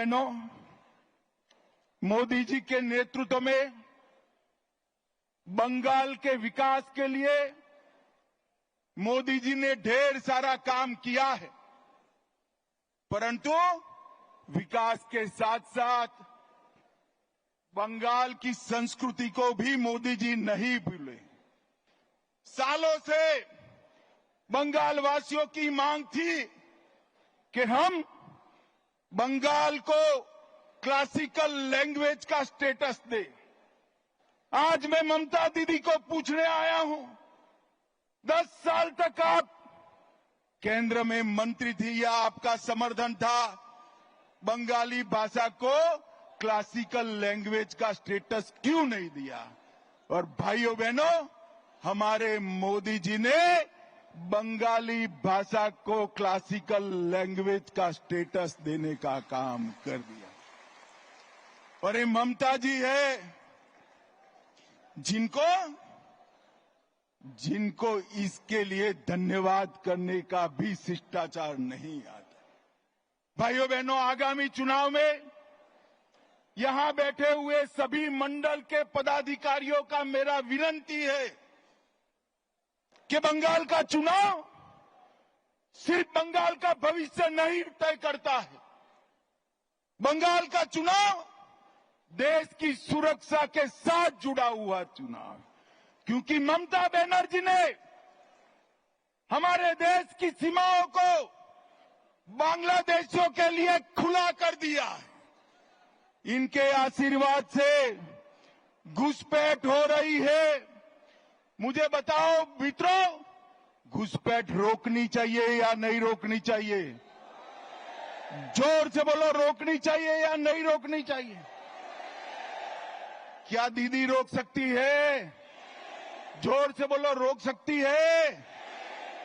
बहनों, मोदी जी के नेतृत्व में बंगाल के विकास के लिए मोदी जी ने ढेर सारा काम किया है, परंतु विकास के साथ साथ बंगाल की संस्कृति को भी मोदी जी नहीं भूले। सालों से बंगाल वासियों की मांग थी कि हम बंगाल को क्लासिकल लैंग्वेज का स्टेटस दें। आज मैं ममता दीदी को पूछने आया हूं, 10 साल तक आप केंद्र में मंत्री थी या आपका समर्थन था, बंगाली भाषा को क्लासिकल लैंग्वेज का स्टेटस क्यों नहीं दिया? और भाइयों बहनों, हमारे मोदी जी ने बंगाली भाषा को क्लासिकल लैंग्वेज का स्टेटस देने का काम कर दिया। और ये ममता जी है जिनको इसके लिए धन्यवाद करने का भी शिष्टाचार नहीं आता। भाइयों बहनों, आगामी चुनाव में यहां बैठे हुए सभी मंडल के पदाधिकारियों का मेरा विनती है कि बंगाल का चुनाव सिर्फ बंगाल का भविष्य नहीं तय करता है। बंगाल का चुनाव देश की सुरक्षा के साथ जुड़ा हुआ चुनाव, क्योंकि ममता बनर्जी ने हमारे देश की सीमाओं को बांग्लादेशियों के लिए खुला कर दिया है। इनके आशीर्वाद से घुसपैठ हो रही है। मुझे बताओ मित्रों, घुसपैठ रोकनी चाहिए या नहीं रोकनी चाहिए? जोर से बोलो, रोकनी चाहिए या नहीं रोकनी चाहिए? क्या दीदी रोक सकती है? जोर से बोलो, रोक सकती है?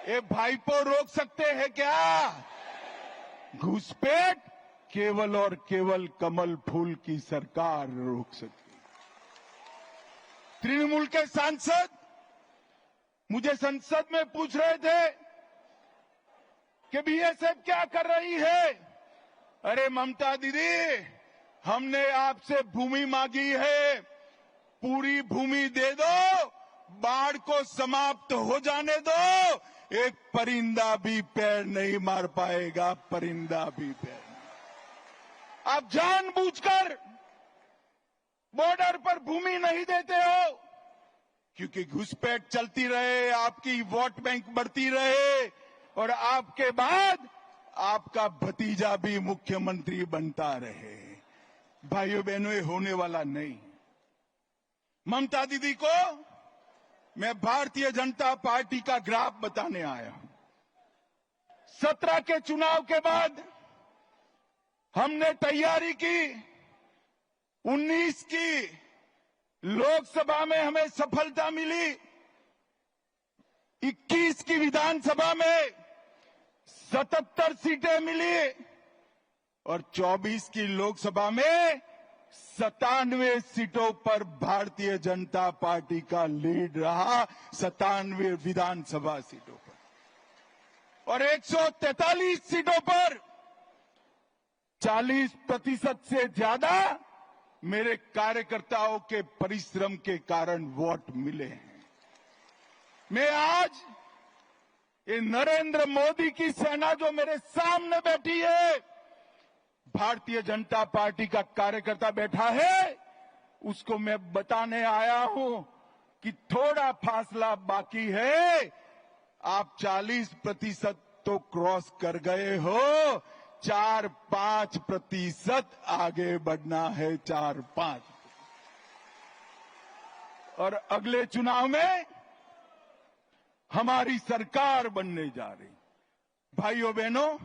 ये भाईपो रोक सकते हैं क्या? घुसपैठ केवल और केवल कमल फूल की सरकार रोक सकती है। तृणमूल के सांसद मुझे संसद में पूछ रहे थे कि बीएसएफ क्या कर रही है? अरे ममता दीदी, हमने आपसे भूमि मांगी है, पूरी भूमि दे दो, बाढ़ को समाप्त हो जाने दो, एक परिंदा भी पैर नहीं मार पाएगा, परिंदा भी पैर नहीं। आप जानबूझकर बॉर्डर पर भूमि नहीं देते हो क्योंकि घुसपैठ चलती रहे, आपकी वोट बैंक बढ़ती रहे और आपके बाद आपका भतीजा भी मुख्यमंत्री बनता रहे। भाइयों बहनों, ये होने वाला नहीं। ममता दीदी को मैं भारतीय जनता पार्टी का ग्राफ बताने आया हूं। 17 के चुनाव के बाद हमने तैयारी की, 19 की लोकसभा में हमें सफलता मिली, 21 की विधानसभा में 77 सीटें मिली और 24 की लोकसभा में 97 सीटों पर भारतीय जनता पार्टी का लीड रहा, 97 विधानसभा सीटों पर और 143 सीटों पर 40% से ज्यादा मेरे कार्यकर्ताओं के परिश्रम के कारण वोट मिले हैं। मैं आज ये नरेंद्र मोदी की सेना जो मेरे सामने बैठी है, भारतीय जनता पार्टी का कार्यकर्ता बैठा है, उसको मैं बताने आया हूं कि थोड़ा फासला बाकी है। आप 40% तो क्रॉस कर गए हो, 4-5% आगे बढ़ना है, 4-5। और अगले चुनाव में हमारी सरकार बनने जा रही। भाइयों बहनों,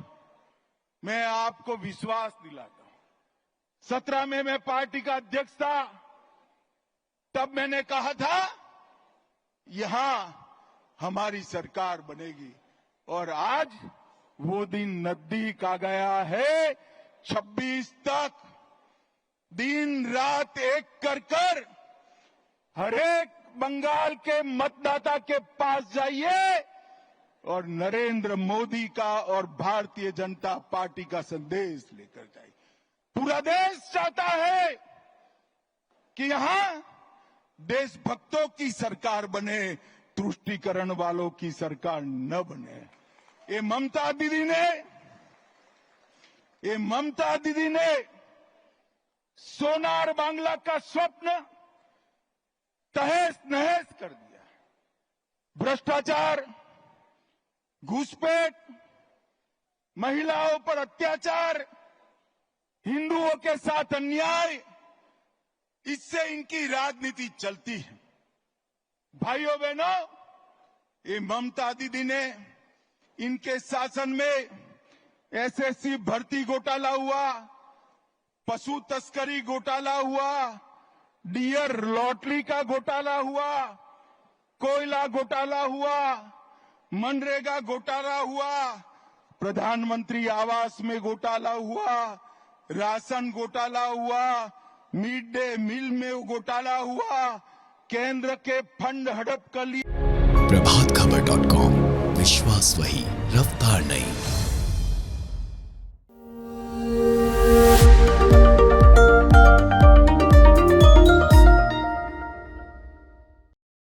मैं आपको विश्वास दिलाता हूं, 17 में मैं पार्टी का अध्यक्ष था, तब मैंने कहा था यहां हमारी सरकार बनेगी और आज वो दिन नजदीक आ गया है। 26 तक दिन रात एक कर हरेक बंगाल के मतदाता के पास जाइए और नरेंद्र मोदी का और भारतीय जनता पार्टी का संदेश लेकर जाइए। पूरा देश चाहता है कि यहां देशभक्तों की सरकार बने, तुष्टीकरण वालों की सरकार न बने। ये ममता दीदी ने सोनार बांग्ला का स्वप्न तहस नहस कर दिया। भ्रष्टाचार, घुसपैठ, महिलाओं पर अत्याचार, हिंदुओं के साथ अन्याय, इससे इनकी राजनीति चलती है। भाइयों बहनों, ये ममता दीदी ने इनके शासन में एसएससी भर्ती घोटाला हुआ, पशु तस्करी घोटाला हुआ, डियर लॉटरी का घोटाला हुआ, कोयला घोटाला हुआ, मनरेगा घोटाला हुआ, प्रधानमंत्री आवास में घोटाला हुआ, राशन घोटाला हुआ, मिड डे मील में घोटाला हुआ, केंद्र के फंड हड़प कर लिए। प्रभातखबर.com, विश्वास वही, रफ्तार नहीं।